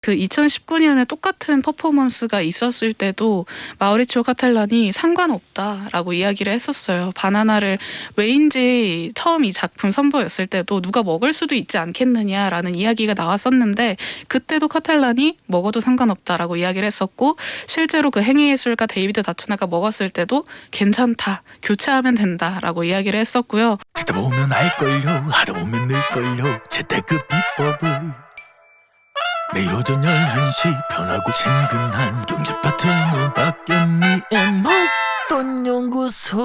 그 2019년에 똑같은 퍼포먼스가 있었을 때도 마우리치오 카텔란이 상관없다라고 이야기를 했었어요. 바나나를 왜인지 처음 이 작품 선보였을 때도 누가 먹을 수도 있지 않겠느냐라는 이야기가 나왔었는데 그때도 카텔란이 먹어도 상관없다라고 이야기를 했었고 실제로 그 행위예술가 데이비드 다투나가 먹었을 때도 괜찮다, 교체하면 된다라고 이야기를 했었고요. 듣다 보면 알걸요, 하다 보면 늘걸요, 재테크 비법을. 매일 오전 11시 편하고 친근한 경제 파트너 박연미의 목돈 연구소.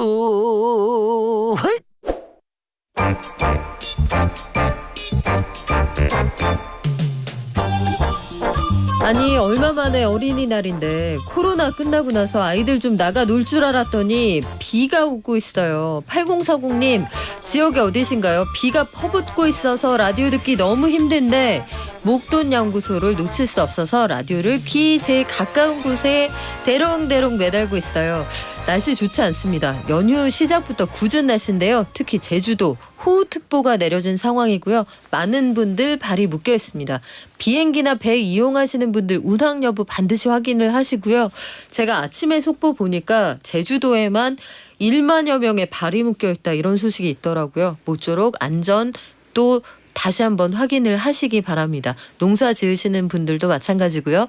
아니 얼마 만에 어린이날인데 코로나 끝나고 나서 아이들 좀 나가 놀 줄 알았더니 비가 오고 있어요. 8040님 지역이 어디신가요? 비가 퍼붓고 있어서 라디오 듣기 너무 힘든데 목돈 연구소를 놓칠 수 없어서 라디오를 귀 제일 가까운 곳에 대롱대롱 매달고 있어요. 날씨 좋지 않습니다. 연휴 시작부터 궂은 날씨인데요. 특히 제주도 호우특보가 내려진 상황이고요. 많은 분들 발이 묶여 있습니다. 비행기나 배 이용하시는 분들 운항 여부 반드시 확인을 하시고요. 제가 아침에 속보 보니까 제주도에만 1만여 명의 발이 묶여 있다 이런 소식이 있더라고요. 모쪼록 안전 또 다시 한번 확인을 하시기 바랍니다. 농사 지으시는 분들도 마찬가지고요.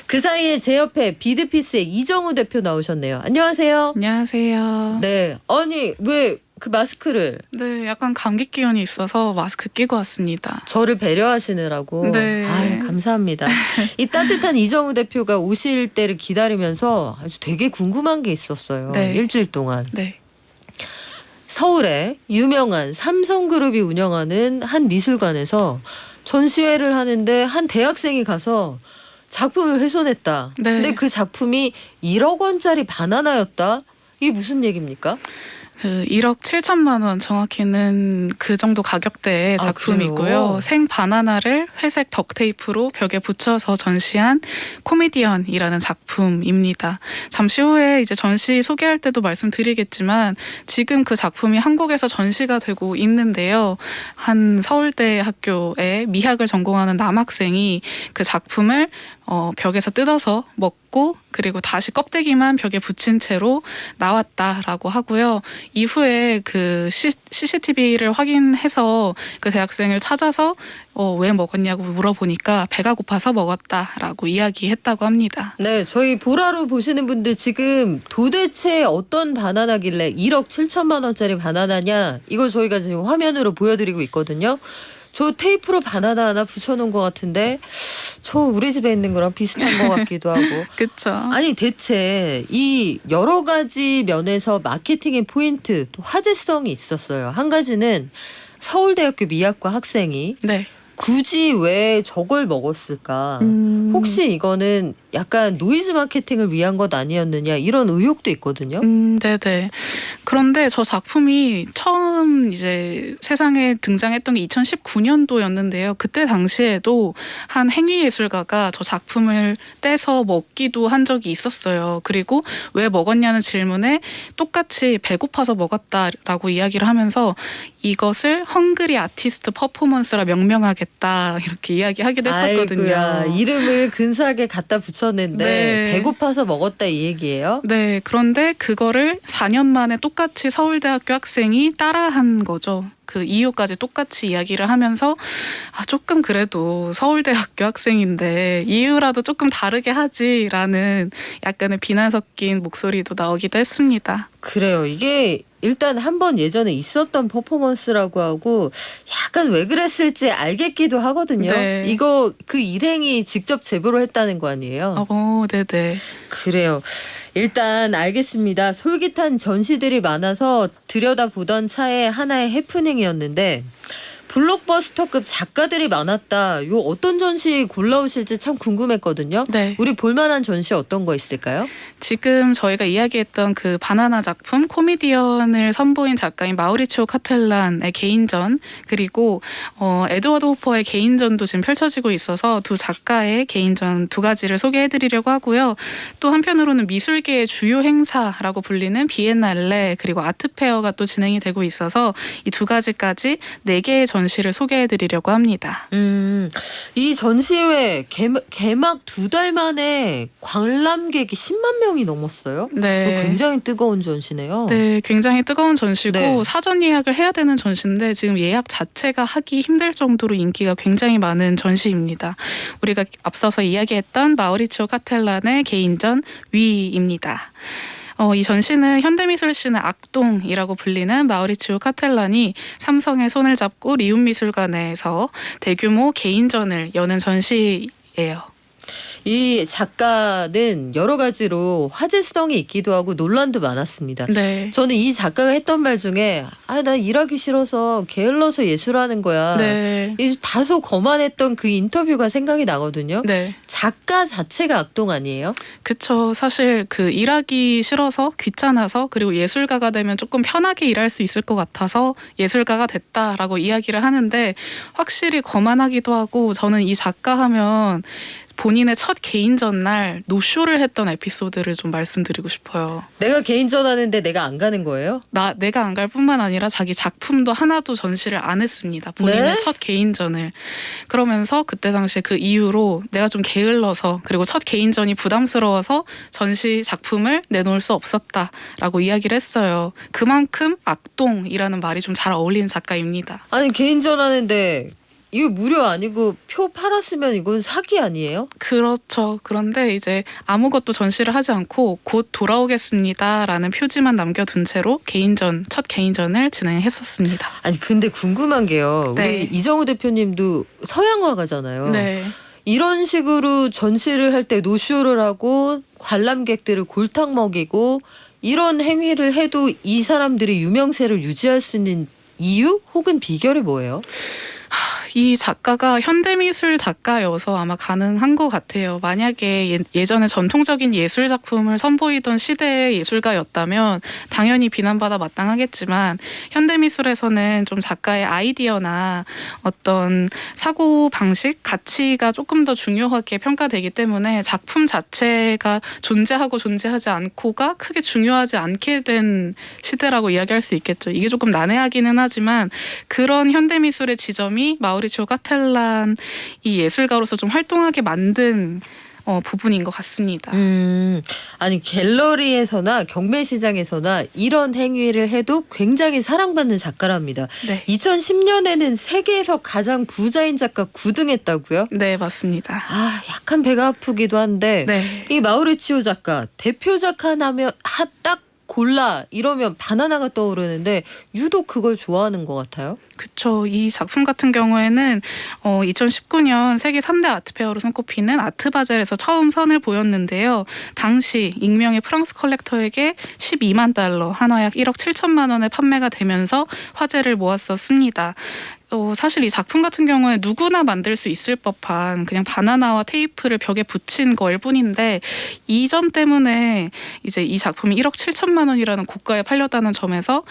그 사이에 제 옆에 비드피스의 이정우 대표 나오셨네요. 안녕하세요. 안녕하세요. 네. 아니 왜 그 마스크를? 네, 약간 감기 기운이 있어서 마스크 끼고 왔습니다. 저를 배려하시느라고. 네. 아유, 감사합니다. 이 따뜻한 이정우 대표가 오실 때를 기다리면서 아주 되게 궁금한 게 있었어요. 네. 일주일 동안. 네. 서울에 유명한 삼성그룹이 운영하는 한 미술관에서 전시회를 하는데 한 대학생이 가서 작품을 훼손했다. 네. 근데 그 작품이 1억 원짜리 바나나였다. 이게 무슨 얘기입니까? 그 1억 7천만 원 정확히는 그 정도 가격대의 작품이고요. 그래요? 생 바나나를 회색 덕테이프로 벽에 붙여서 전시한 코미디언이라는 작품입니다. 잠시 후에 이제 전시 소개할 때도 말씀드리겠지만 지금 그 작품이 한국에서 전시가 되고 있는데요. 한 서울대 학교의 미학을 전공하는 남학생이 그 작품을 벽에서 뜯어서 먹고 그리고 다시 껍데기만 벽에 붙인 채로 나왔다라고 하고요. 이후에 그 CCTV를 확인해서 그 대학생을 찾아서 왜 먹었냐고 물어보니까 배가 고파서 먹었다라고 이야기했다고 합니다. 네, 저희 보라로 보시는 분들 지금 도대체 어떤 바나나길래 1억 7천만 원짜리 바나나냐 이거 저희가 지금 화면으로 보여드리고 있거든요. 저 테이프로 바나나 하나 붙여놓은 것 같은데 저 우리 집에 있는 거랑 비슷한 것 같기도 하고. 그렇죠. 아니 대체 이 여러 가지 면에서 마케팅의 포인트 또 화제성이 있었어요. 한 가지는 서울대학교 미학과 학생이 네. 굳이 왜 저걸 먹었을까? 혹시 이거는 약간 노이즈 마케팅을 위한 것 아니었느냐 이런 의혹도 있거든요. 네네. 그런데 저 작품이 처음 이제 세상에 등장했던 게 2019년도였는데요. 그때 당시에도 한 행위예술가가 저 작품을 떼서 먹기도 한 적이 있었어요. 그리고 왜 먹었냐는 질문에 똑같이 배고파서 먹었다라고 이야기를 하면서 이것을 헝그리 아티스트 퍼포먼스라 명명하겠다 이렇게 이야기하기도 했었거든요. 아이고야, 이름을 근사하게 갖다 붙였는데 네. 배고파서 먹었다 이 얘기예요? 네, 그런데 그거를 4년 만에 똑같이 서울대학교 학생이 따라한 거죠. 그 이유까지 똑같이 이야기를 하면서 조금 그래도 서울대학교 학생인데 이유라도 조금 다르게 하지라는 약간의 비난 섞인 목소리도 나오기도 했습니다. 그래요. 이게 일단 한번 예전에 있었던 퍼포먼스라고 하고 약간 왜 그랬을지 알겠기도 하거든요. 네. 이거 그 일행이 직접 제보를 했다는 거 아니에요? 네네. 그래요. 일단 알겠습니다. 솔깃한 전시들이 많아서 들여다보던 차에 하나의 해프닝이었는데 블록버스터급 작가들이 많았다. 요 어떤 전시 골라오실지 참 궁금했거든요. 네. 우리 볼만한 전시 어떤 거 있을까요? 지금 저희가 이야기했던 그 바나나 작품 코미디언을 선보인 작가인 마우리치오 카텔란의 개인전 그리고 에드워드 호퍼의 개인전도 지금 펼쳐지고 있어서 두 작가의 개인전 두 가지를 소개해드리려고 하고요. 또 한편으로는 미술계의 주요 행사라고 불리는 비엔날레 그리고 아트페어가 또 진행이 되고 있어서 이 두 가지까지 4개의 전시를 소개해드리려고 합니다. 이 전시회 개막 2달 만에 관람객이 10만 명이 넘었어요. 네. 굉장히 뜨거운 전시네요. 네, 굉장히 뜨거운 전시고 네. 사전 예약을 해야 되는 전시인데 지금 예약 자체가 하기 힘들 정도로 인기가 굉장히 많은 전시입니다. 우리가 앞서서 이야기했던 마우리치오 카텔란의 개인전 위입니다. 이 전시는 현대미술신의 악동이라고 불리는 마우리치오 카텔란이 삼성의 손을 잡고 리움미술관에서 대규모 개인전을 여는 전시예요. 이 작가는 여러 가지로 화제성이 있기도 하고 논란도 많았습니다. 네. 저는 이 작가가 했던 말 중에 나 일하기 싫어서 게을러서 예술하는 거야. 네. 이 다소 거만했던 그 인터뷰가 생각이 나거든요. 네. 작가 자체가 악동 아니에요? 그쵸. 사실 그 일하기 싫어서 귀찮아서 그리고 예술가가 되면 조금 편하게 일할 수 있을 것 같아서 예술가가 됐다라고 이야기를 하는데 확실히 거만하기도 하고 저는 이 작가 하면 본인의 첫 개인전 날 노쇼를 했던 에피소드를 좀 말씀드리고 싶어요. 내가 개인전 하는데 내가 안 가는 거예요? 내가 안 갈 뿐만 아니라 자기 작품도 하나도 전시를 안 했습니다. 본인의 네? 첫 개인전을. 그러면서 그때 당시에 그 이유로 내가 좀 게을러서 그리고 첫 개인전이 부담스러워서 전시 작품을 내놓을 수 없었다라고 이야기를 했어요. 그만큼 악동이라는 말이 좀 잘 어울리는 작가입니다. 아니 개인전 하는데 이거 무료 아니고 표 팔았으면 이건 사기 아니에요? 그렇죠. 그런데 이제 아무것도 전시를 하지 않고 곧 돌아오겠습니다라는 표지만 남겨둔 채로 첫 개인전을 진행했었습니다. 아니 근데 궁금한 게요. 네. 우리 이정우 대표님도 서양화가잖아요. 네. 이런 식으로 전시를 할 때 노쇼를 하고 관람객들을 골탕 먹이고 이런 행위를 해도 이 사람들이 유명세를 유지할 수 있는 이유 혹은 비결이 뭐예요? 이 작가가 현대미술 작가여서 아마 가능한 것 같아요. 만약에 예전에 전통적인 예술 작품을 선보이던 시대의 예술가였다면 당연히 비난받아 마땅하겠지만 현대미술에서는 좀 작가의 아이디어나 어떤 사고 방식, 가치가 조금 더 중요하게 평가되기 때문에 작품 자체가 존재하고 존재하지 않고가 크게 중요하지 않게 된 시대라고 이야기할 수 있겠죠. 이게 조금 난해하기는 하지만 그런 현대미술의 지점이 마우리치오 카텔란 이 예술가로서 좀 활동하게 만든 부분인 것 같습니다. 아니 갤러리에서나 경매시장에서나 이런 행위를 해도 굉장히 사랑받는 작가랍니다. 네. 2010년에는 세계에서 가장 부자인 작가 9등했다고요? 네, 맞습니다. 약간 배가 아프기도 한데 네. 이 마우리치오 작가 대표 작가 나면 딱 골라 이러면 바나나가 떠오르는데 유독 그걸 좋아하는 것 같아요. 그렇죠. 이 작품 같은 경우에는 2019년 세계 3대 아트페어로 손꼽히는 아트바젤에서 처음 선을 보였는데요. 당시 익명의 프랑스 컬렉터에게 12만 달러, 한화 약 1억 7천만 원에 판매가 되면서 화제를 모았었습니다. 사실 이 작품 같은 경우에 누구나 만들 수 있을 법한 그냥 바나나와 테이프를 벽에 붙인 거일 뿐인데 이 점 때문에 이제 이 작품이 1억 7천만 원이라는 고가에 팔렸다는 점에서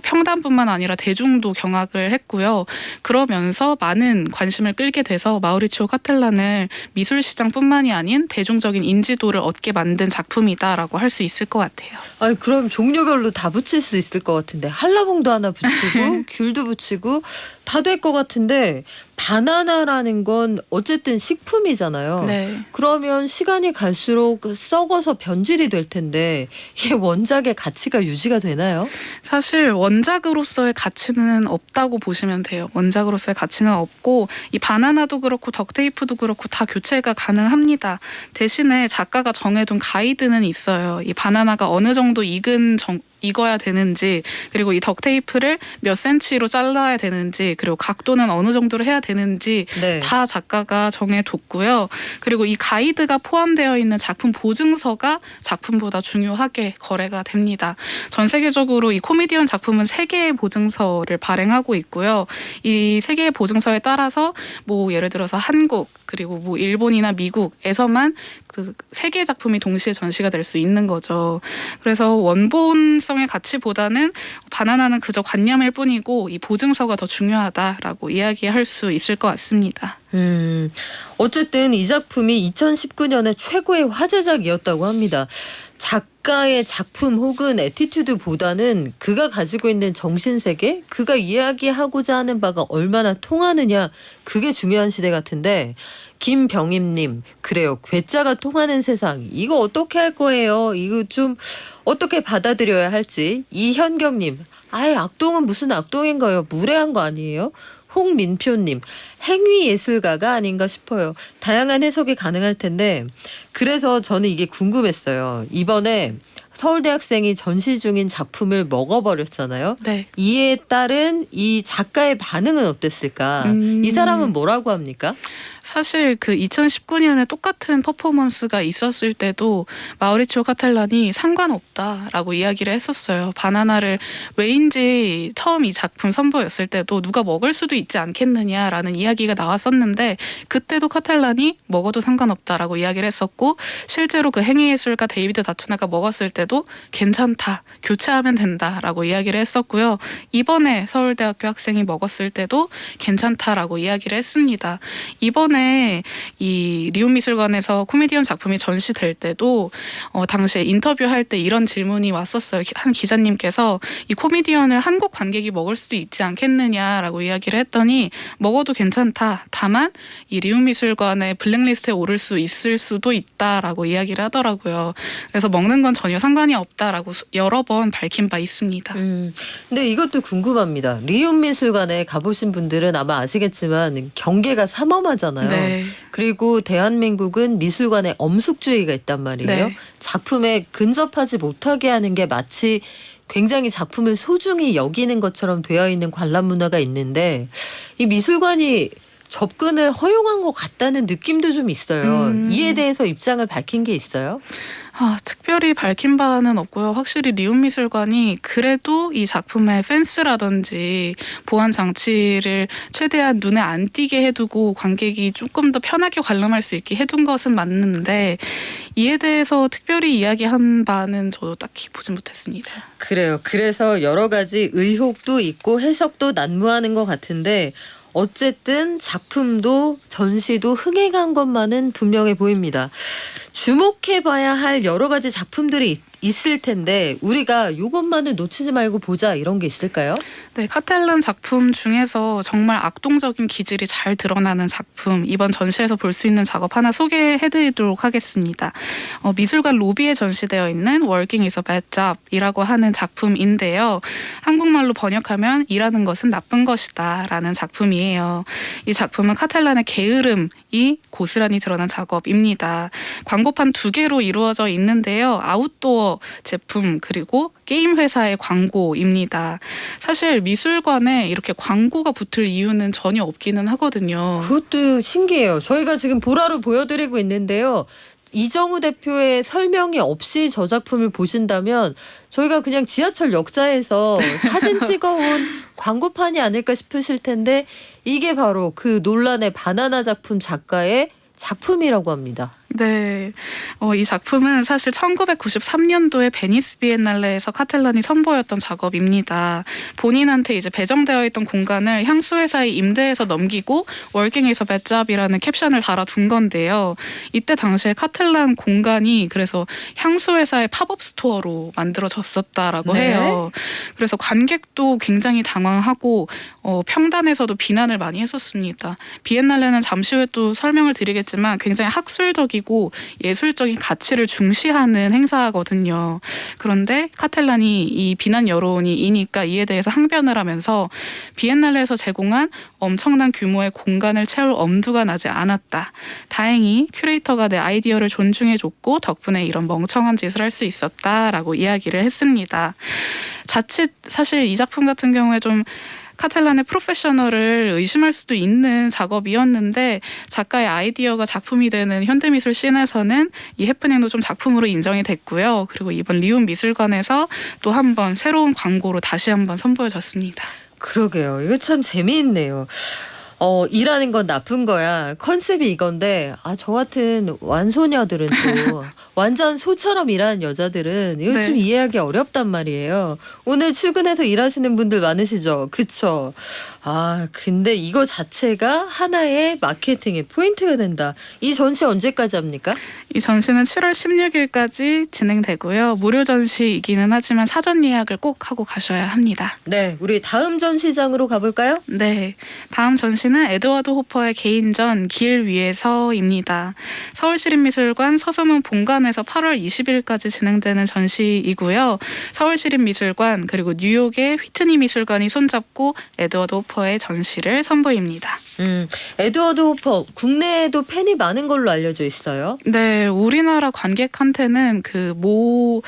평단뿐만 아니라 대중도 경악을 했고요. 그러면서 많은 관심을 끌게 돼서 마우리치오 카텔란을 미술시장뿐만이 아닌 대중적인 인지도를 얻게 만든 작품이다라고 할 수 있을 것 같아요. 아니 그럼 종류별로 다 붙일 수 있을 것 같은데 한라봉도 하나 붙이고 귤도 붙이고 다 될 것 같은데 바나나라는 건 어쨌든 식품이잖아요. 네. 그러면 시간이 갈수록 썩어서 변질이 될 텐데 이게 원작의 가치가 유지가 되나요? 사실 원작으로서의 가치는 없다고 보시면 돼요. 원작으로서의 가치는 없고 이 바나나도 그렇고 덕테이프도 그렇고 다 교체가 가능합니다. 대신에 작가가 정해둔 가이드는 있어요. 이 바나나가 어느 정도 익어야 되는지 그리고 이 덕테이프를 몇 센치로 잘라야 되는지 그리고 각도는 어느 정도로 해야 되는지 네. 다 작가가 정해뒀고요. 그리고 이 가이드가 포함되어 있는 작품 보증서가 작품보다 중요하게 거래가 됩니다. 전 세계적으로 이 코미디언 작품은 3개의 보증서를 발행하고 있고요. 이 3개의 보증서에 따라서 뭐 예를 들어서 한국 그리고 뭐 일본이나 미국에서만 그 3개의 작품이 동시에 전시가 될 수 있는 거죠. 그래서 원본성의 가치보다는 바나나는 그저 관념일 뿐이고 이 보증서가 더 중요하다라고 이야기할 수 있을 것 같습니다. 어쨌든 이 작품이 2019년에 최고의 화제작이었다고 합니다. 작가의 작품 혹은 애티튜드보다는 그가 가지고 있는 정신세계, 그가 이야기하고자 하는 바가 얼마나 통하느냐, 그게 중요한 시대 같은데, 김병임님, 그래요. 괴짜가 통하는 세상, 이거 어떻게 할 거예요? 이거 좀 어떻게 받아들여야 할지. 이현경님, 아예 악동은 무슨 악동인가요? 무례한 거 아니에요? 홍민표님, 행위 예술가가 아닌가 싶어요. 다양한 해석이 가능할 텐데, 그래서 저는 이게 궁금했어요. 이번에 서울대학생이 전시 중인 작품을 먹어버렸잖아요. 네. 이에 따른 이 작가의 반응은 어땠을까? 이 사람은 뭐라고 합니까? 사실 그 2019년에 똑같은 퍼포먼스가 있었을 때도 마우리치오 카텔란이 상관없다라고 이야기를 했었어요. 바나나를 왜인지 처음 이 작품 선보였을 때도 누가 먹을 수도 있지 않겠느냐라는 이야기가 나왔었는데, 그때도 카텔란이 먹어도 상관없다라고 이야기를 했었고, 실제로 그 행위예술가 데이비드 다투나가 먹었을 때도 괜찮다, 교체하면 된다라고 이야기를 했었고요. 이번에 서울대학교 학생이 먹었을 때도 괜찮다라고 이야기를 했습니다. 이번에 이 리움미술관에서 코미디언 작품이 전시될 때도 당시에 인터뷰할 때 이런 질문이 왔었어요. 한 기자님께서 이 코미디언을 한국 관객이 먹을 수도 있지 않겠느냐라고 이야기를 했더니, 먹어도 괜찮다, 다만 이 리움미술관의 블랙리스트에 오를 수 있을 수도 있다라고 이야기를 하더라고요. 그래서 먹는 건 전혀 상관이 없다라고 여러 번 밝힌 바 있습니다. 근데 이것도 궁금합니다. 리움미술관에 가보신 분들은 아마 아시겠지만 경계가 삼엄하잖아요. 네. 그리고 대한민국은 미술관에 엄숙주의가 있단 말이에요. 네. 작품에 근접하지 못하게 하는 게 마치 굉장히 작품을 소중히 여기는 것처럼 되어 있는 관람 문화가 있는데, 이 미술관이 접근을 허용한 것 같다는 느낌도 좀 있어요. 이에 대해서 입장을 밝힌 게 있어요? 특별히 밝힌 바는 없고요. 확실히 리움미술관이 그래도 이 작품의 펜스라든지 보안 장치를 최대한 눈에 안 띄게 해두고 관객이 조금 더 편하게 관람할 수 있게 해둔 것은 맞는데, 이에 대해서 특별히 이야기한 바는 저도 딱히 보진 못했습니다. 그래요. 그래서 여러 가지 의혹도 있고 해석도 난무하는 것 같은데, 어쨌든 작품도 전시도 흥행한 것만은 분명해 보입니다. 주목해봐야 할 여러 가지 작품들이 있을 텐데 우리가 이것만은 놓치지 말고 보자, 이런 게 있을까요? 네, 카텔란 작품 중에서 정말 악동적인 기질이 잘 드러나는 작품, 이번 전시에서 볼 수 있는 작업 하나 소개해드리도록 하겠습니다. 미술관 로비에 전시되어 있는 Working is a bad job이라고 하는 작품인데요. 한국말로 번역하면 일하는 것은 나쁜 것이다 라는 작품이에요. 이 작품은 카텔란의 게으름이 고스란히 드러난 작업입니다. 광고판 2개로 이루어져 있는데요. 아웃도어 제품 그리고 게임 회사의 광고입니다. 사실 미술관에 이렇게 광고가 붙을 이유는 전혀 없기는 하거든요. 그것도 신기해요. 저희가 지금 보라로 보여드리고 있는데요. 이정우 대표의 설명이 없이 저 작품을 보신다면 저희가 그냥 지하철 역사에서 사진 찍어온 광고판이 아닐까 싶으실 텐데, 이게 바로 그 논란의 바나나 작품 작가의 작품이라고 합니다. 네, 이 작품은 사실 1993년도에 베니스 비엔날레에서 카텔란이 선보였던 작업입니다. 본인한테 이제 배정되어 있던 공간을 향수회사에 임대해서 넘기고 Working is a bad job이라는 캡션을 달아둔 건데요. 이때 당시에 카텔란 공간이 그래서 향수회사의 팝업 스토어로 만들어졌었다라고 네. 해요. 그래서 관객도 굉장히 당황하고 평단에서도 비난을 많이 했었습니다. 비엔날레는 잠시 후에 또 설명을 드리겠지만 굉장히 학술적이고 예술적인 가치를 중시하는 행사거든요. 그런데 카텔란이 이 비난 여론이 이니까 이에 대해서 항변을 하면서 비엔날레에서 제공한 엄청난 규모의 공간을 채울 엄두가 나지 않았다. 다행히 큐레이터가 내 아이디어를 존중해줬고 덕분에 이런 멍청한 짓을 할 수 있었다라고 이야기를 했습니다. 자칫 사실 이 작품 같은 경우에 좀 카텔란의 프로페셔널을 의심할 수도 있는 작업이었는데, 작가의 아이디어가 작품이 되는 현대미술 씬에서는 이 해프닝도 좀 작품으로 인정이 됐고요. 그리고 이번 리움 미술관에서 또 한 번 새로운 광고로 다시 한번 선보여졌습니다. 그러게요. 이거 참 재미있네요. 일하는 건 나쁜 거야. 컨셉이 이건데, 저 같은 완소녀들은 또, 완전 소처럼 일하는 여자들은 이거 네. 좀 이해하기 어렵단 말이에요. 오늘 출근해서 일하시는 분들 많으시죠? 그쵸? 근데 이거 자체가 하나의 마케팅의 포인트가 된다. 이 전시 언제까지 합니까? 이 전시는 7월 16일까지 진행되고요. 무료 전시이기는 하지만 사전 예약을 꼭 하고 가셔야 합니다. 네, 우리 다음 전시장으로 가볼까요? 네, 다음 전시는 에드워드 호퍼의 개인전 길 위에서입니다. 서울시립미술관 서수문 본관에서 8월 20일까지 진행되는 전시이고요. 서울시립미술관 그리고 뉴욕의 휘트니 미술관이 손잡고 에드워드 호퍼의 전시를 선보입니다. 에드워드 호퍼 국내에도 팬이 많은 걸로 알려져 있어요. 네, 우리나라 관객한테는 그 모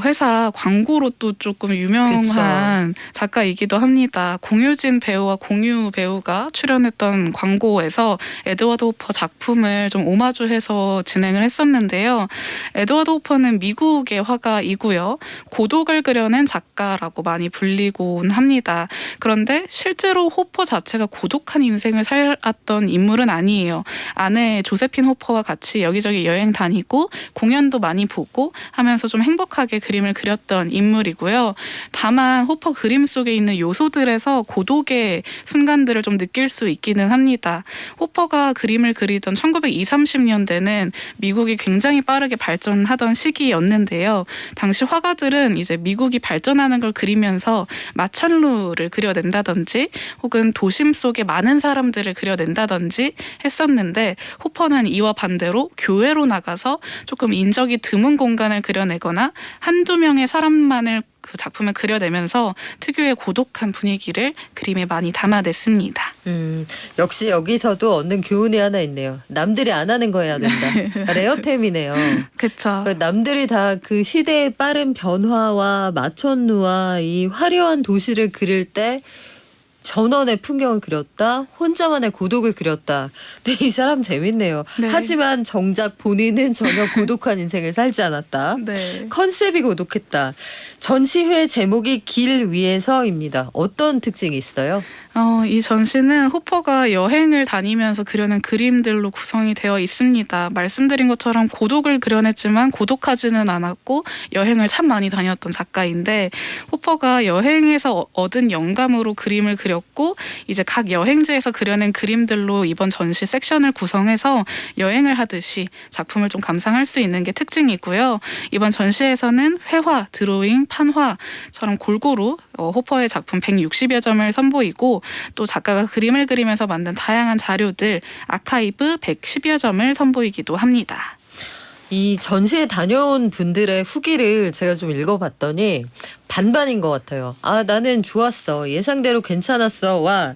회사 광고로 또 조금 유명한 작가이기도 합니다. 공유진 배우와 공유 배우가 출연했던 광고에서 에드워드 호퍼 작품을 좀 오마주해서 진행을 했었는데요. 에드워드 호퍼는 미국의 화가이고요. 고독을 그려낸 작가라고 많이 불리곤 합니다. 그런데 실제로 호퍼 자체가 고독한 인생을 살았던 인물은 아니에요. 아내 조세핀 호퍼와 같이 여기저기 여행 다니고 공연도 많이 보고 하면서 좀 행복하게 그림을 그렸던 인물이고요. 다만 호퍼 그림 속에 있는 요소들에서 고독의 순간들을 좀 느낄 수 있기는 합니다. 호퍼가 그림을 그리던 1920, 30년대는 미국이 굉장히 빠르게 발전하던 시기였는데요. 당시 화가들은 이제 미국이 발전하는 걸 그리면서 마천루를 그려낸다든지 혹은 도심 속에 많은 사람들을 그려낸다든지 했었는데 호퍼는 이와 반대로 교외로 나가서 조금 인적이 드문 공간을 그려내거나 한두 명의 사람만을 그 작품을 그려내면서 특유의 고독한 분위기를 그림에 많이 담아냈습니다. 역시 여기서도 얻는 교훈이 하나 있네요. 남들이 안 하는 거 해야 된다. 레어템이네요. 그렇죠. 남들이 다 그 시대의 빠른 변화와 마천루와 이 화려한 도시를 그릴 때 전원의 풍경을 그렸다. 혼자만의 고독을 그렸다. 근데 이 사람 재밌네요. 네. 하지만 정작 본인은 전혀 고독한 인생을 살지 않았다. 네. 컨셉이 고독했다. 전시회 제목이 길 위에서입니다. 어떤 특징이 있어요? 이 전시는 호퍼가 여행을 다니면서 그려낸 그림들로 구성이 되어 있습니다. 말씀드린 것처럼 고독을 그려냈지만 고독하지는 않았고 여행을 참 많이 다녔던 작가인데 호퍼가 여행에서 얻은 영감으로 그림을 그렸고 이제 각 여행지에서 그려낸 그림들로 이번 전시 섹션을 구성해서 여행을 하듯이 작품을 좀 감상할 수 있는 게 특징이고요. 이번 전시에서는 회화, 드로잉, 판화처럼 골고루 호퍼의 작품 160여 점을 선보이고 또 작가가 그림을 그리면서 만든 다양한 자료들 아카이브 110여 점을 선보이기도 합니다. 이 전시에 다녀온 분들의 후기를 제가 좀 읽어봤더니 반반인 것 같아요. 나는 좋았어. 예상대로 괜찮았어. 와.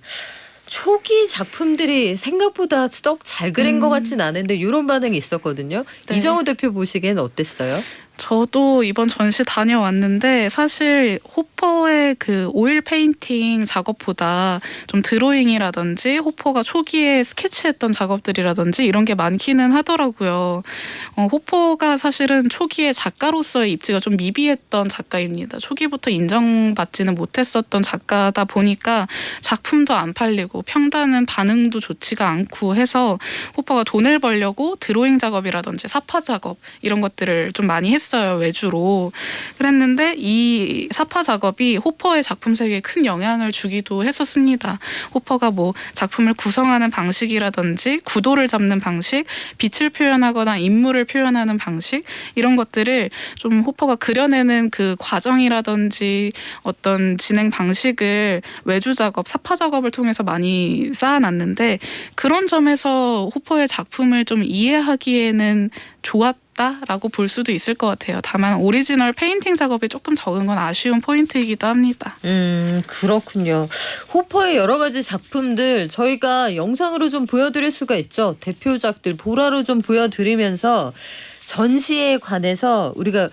초기 작품들이 생각보다 썩 잘 그린 것 같진 않은데 이런 반응이 있었거든요. 네. 이정우 대표 보시기엔 어땠어요? 저도 이번 전시 다녀왔는데 사실 호퍼의 그 오일 페인팅 작업보다 좀 드로잉이라든지 호퍼가 초기에 스케치했던 작업들이라든지 이런 게 많기는 하더라고요. 호퍼가 사실은 초기에 작가로서의 입지가 좀 미비했던 작가입니다. 초기부터 인정받지는 못했었던 작가다 보니까 작품도 안 팔리고 평단은 반응도 좋지가 않고 해서 호퍼가 돈을 벌려고 드로잉 작업이라든지 사파 작업 이런 것들을 좀 많이 했어요. 외주로. 그랬는데 이 사파 작업이 호퍼의 작품 세계에 큰 영향을 주기도 했었습니다. 호퍼가 뭐 작품을 구성하는 방식이라든지 구도를 잡는 방식, 빛을 표현하거나 인물을 표현하는 방식 이런 것들을 좀 호퍼가 그려내는 그 과정이라든지 어떤 진행 방식을 외주 작업, 사파 작업을 통해서 많이 쌓아놨는데 그런 점에서 호퍼의 작품을 좀 이해하기에는 좋았다라고 볼 수도 있을 것 같아요. 다만 오리지널 페인팅 작업이 조금 적은 건 아쉬운 포인트이기도 합니다. 그렇군요. 호퍼의 여러 가지 작품들 저희가 영상으로 좀 보여드릴 수가 있죠. 대표작들 보라로 좀 보여드리면서 전시에 관해서 우리가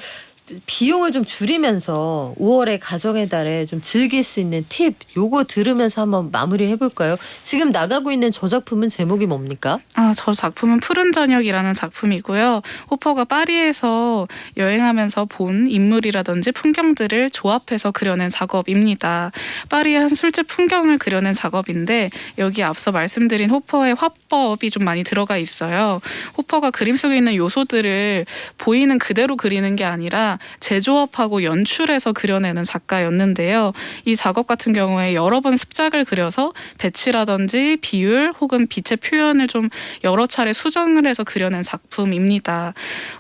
비용을 좀 줄이면서 5월의 가정의 달에 좀 즐길 수 있는 팁 요거 들으면서 한번 마무리 해볼까요? 지금 나가고 있는 저 작품은 제목이 뭡니까? 저 작품은 푸른 저녁이라는 작품이고요. 호퍼가 파리에서 여행하면서 본 인물이라든지 풍경들을 조합해서 그려낸 작업입니다. 파리의 한 술집 풍경을 그려낸 작업인데 여기 앞서 말씀드린 호퍼의 화법이 좀 많이 들어가 있어요. 호퍼가 그림 속에 있는 요소들을 보이는 그대로 그리는 게 아니라 재조합하고 연출해서 그려내는 작가였는데요. 이 작업 같은 경우에 여러 번 습작을 그려서 배치라든지 비율 혹은 빛의 표현을 좀 여러 차례 수정을 해서 그려낸 작품입니다.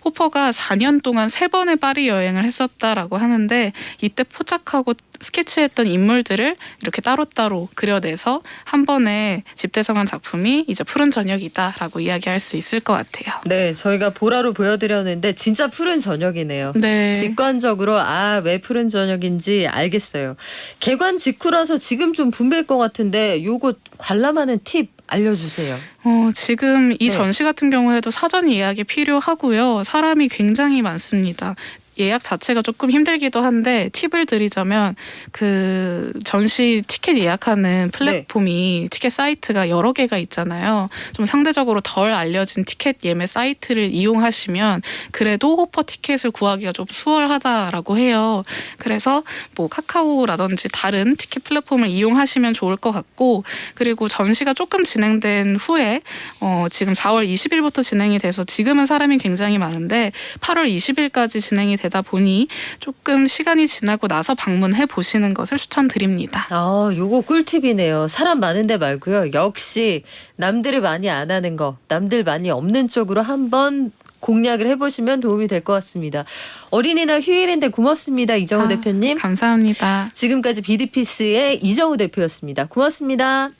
호퍼가 4년 동안 3번의 파리 여행을 했었다라고 하는데 이때 포착하고 스케치했던 인물들을 이렇게 따로따로 그려내서 한 번에 집대성한 작품이 이제 푸른 저녁이다라고 이야기할 수 있을 것 같아요. 네, 저희가 보라로 보여드렸는데 진짜 푸른 저녁이네요. 네. 직관적으로 왜 푸른 저녁인지 알겠어요. 개관 직후라서 지금 좀 붐빌 것 같은데 요거 관람하는 팁 알려주세요. 지금 이 네. 전시 같은 경우에도 사전 예약이 필요하고요. 사람이 굉장히 많습니다. 예약 자체가 조금 힘들기도 한데 팁을 드리자면 그 전시 티켓 예약하는 플랫폼이 티켓 사이트가 여러 개가 있잖아요. 좀 상대적으로 덜 알려진 티켓 예매 사이트를 이용하시면 그래도 호퍼 티켓을 구하기가 좀 수월하다라고 해요. 그래서 뭐 카카오라든지 다른 티켓 플랫폼을 이용하시면 좋을 것 같고 그리고 전시가 조금 진행된 후에 지금 4월 20일부터 진행이 돼서 지금은 사람이 굉장히 많은데 8월 20일까지 진행이 되다 보니 조금 시간이 지나고 나서 방문해 보시는 것을 추천드립니다. 요거 꿀팁이네요. 사람 많은데 말고요. 역시 남들이 많이 안 하는 거, 남들 많이 없는 쪽으로 한번 공략을 해보시면 도움이 될 것 같습니다. 어린이날 휴일인데 고맙습니다. 이정우 대표님. 감사합니다. 지금까지 비디피스의 이정우 대표였습니다. 고맙습니다.